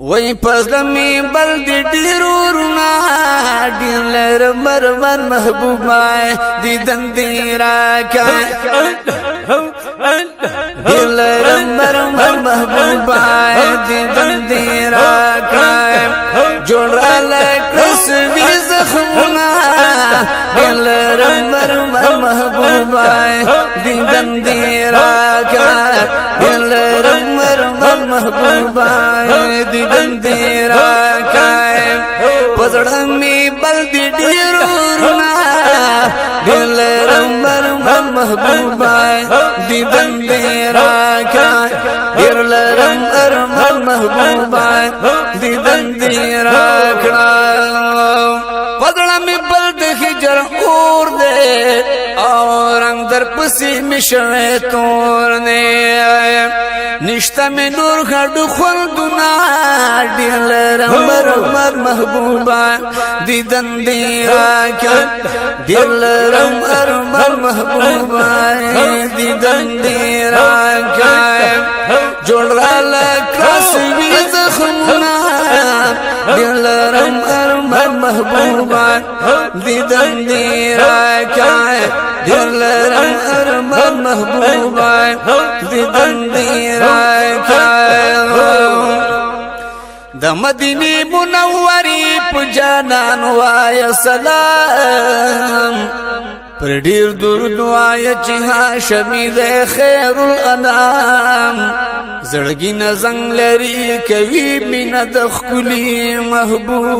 وی پزلمی بلدی ډیرونا ډیر لر مرمر محبوبا دیدن دی راکا ډیر لر مرمر محبوبا دیدن دی راکا جوړل کسبی زخمنا ډیر لر مرمر محبوبا دیدن دی راکا ډیر لر مرمر محبوبا دیدن دی راکای پزړه می بل دی ډیرونه دل رمبر محبوبا دیدن دی راکای ډیر رمبر محبوبا دیدن دی راکړه پزړه می بل د هجر اور دے اور اندر پسی مشوے تورنے نشتا میں نور گھڑو خلدنا دیل رمبر محبوبا دیدن دی راکا دیل رمبر محبوبا دیدن دی راکا جوڑ رالا کاسوی زخمنا دیل رمبر محبوبا دیدن دی راکا دیل رمبر محبوبا دیدن دی راکا د مدینه منوری په جانان وای سلام پر ډیر درود وای چې هاشمی د خیر الانام زړګی نه زنګ لري کوي مینا د خپلی محبوب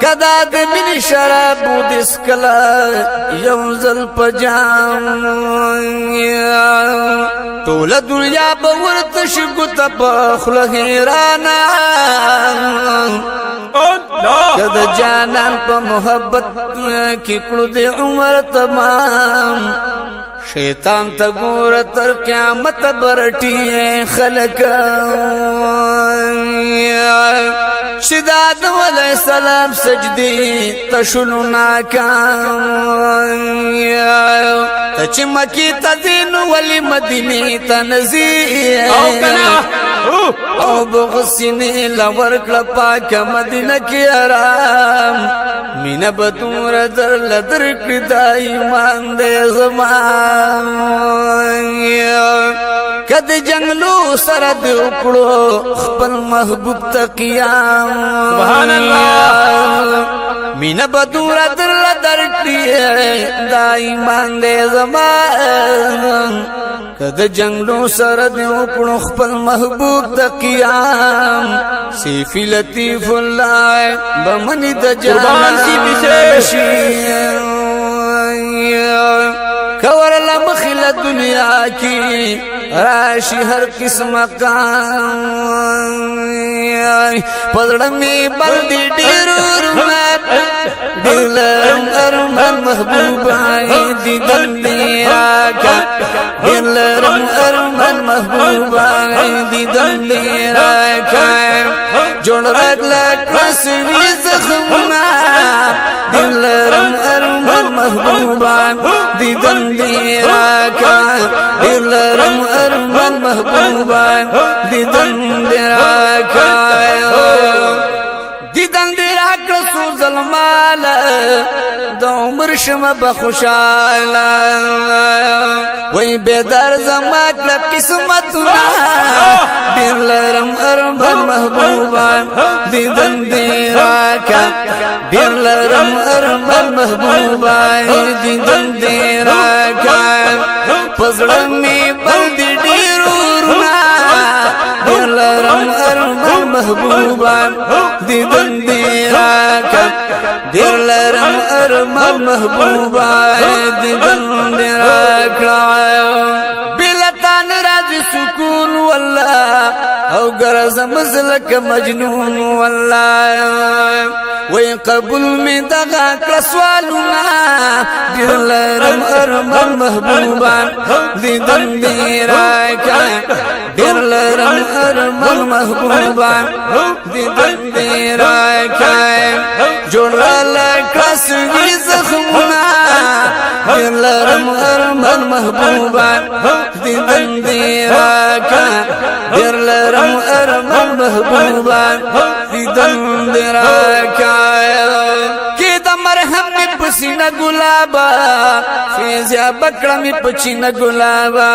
کدا د من شراب د اسکلا یوزل پجام ټول دنیا باور تشګت په خله حیرانا کدا جانان په محبت کې کړو د عمر تمام شیطان تا ګور تر قیامت برټي خلق شداد علیہ السلام سجدی تشنو ناکام تچ مکی تزین ولی مدینی تنزی او بغسینی لور کلپاک مدینہ کی آرام مین بطور در لدر کدا ایمان دے زمان کد جنگلو سرد اکڑو خپل محبوب تقیام سبحان اللہ مین بدور در لدر کڑی دا ایمان دے زمان کد جنگلو سرد اکڑو خپل محبوب تقیام سیفی لطیف اللہ بمنی دجان شیر کور لمخل دنیا کی راشی ہر قسم کام پزڑمی بلدی ڈیرورمت دلرم ارمن محبوبا دیدن دی راکا دلرم ارمن محبوبا دیدن دی راکا جوڑ رک لک رسوی زخمنا دلرم ارمن محبوبا دیدن دی راکا دلرم ارمن محبوبا دیدن دی راکا دیدن دی راکا سو ظلمال دا عمر شما بخوشالا وی بیدار زماک لقسمتنا دلرم ارمن محبوبا دیدن دی راکا دلرم ارمن محبوبا دیدن دی راکا پزړمی بلدی ډیرورنا دلرم ارمن محبوبا دیدن دی راکا دلرم ارمن محبوبا دیدن دی راکا بلتان راج سکون والله او گرز مزلک مجنون والله وی قبول می دغا کسوالونا دلرم ارمن محبوبا دیدن دی راکا دلرم ارمن محبوبا دیدن دی راکا جوڑ لکسوی زخمنا دلرم ارمن محبوبا دیدن دی راکا دیر لرم ارمان محبوبا دیدن دراکا کی دا مرحم می پسینا گلابا فیضیا بکڑا می پچینا گلابا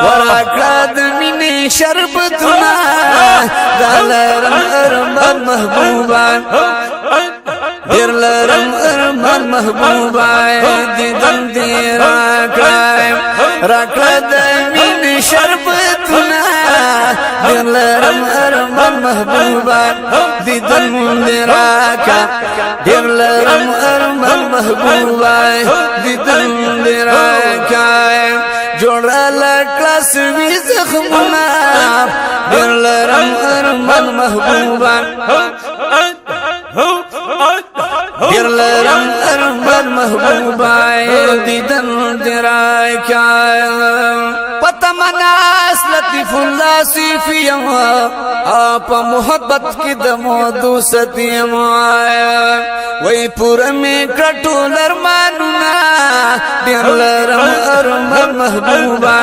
وراکڑا دمینی شربتنا دا لرم ارمان محبوبا دیر لرم ارمان محبوبا دیدن دی راکڑا دمینی شربتنا دیر لرم ارمان محبوبا دیدن دی راکا دیر لرم ارمان محبوبا دیدن دی راکا جوڑا لکلا سوی زخمنا دیر لرم ارمان محبوبا دیر لرم ارمان محبوبا دیدن دی راکا پتا مناس لطیف اللہ صیفیم آپا محبت کی دمودو ستیم وی پورا میں کٹو لرمانونا دیر لرم ارمان محبوبا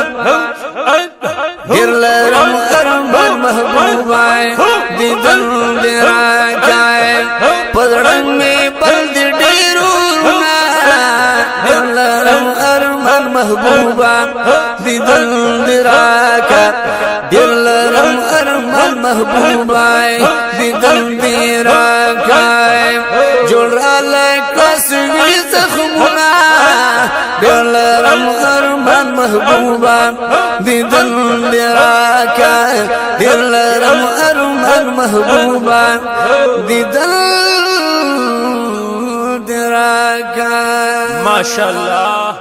دیر لرم ارمان محبوبا دیدن دی راکا پدرنگ میں بلد ڈیرونا دیر لرم ارمان محبوبا دیدن دی راکا دیر لرم ارمان محبوبا دیدن دی راکا جوڑا لکلا سوی زخمنا دیر لرم ارمان محبوبا دیدن دی راکا دیر لرم ارمان محبوبا دیدن دی راکا ماشاءاللہ.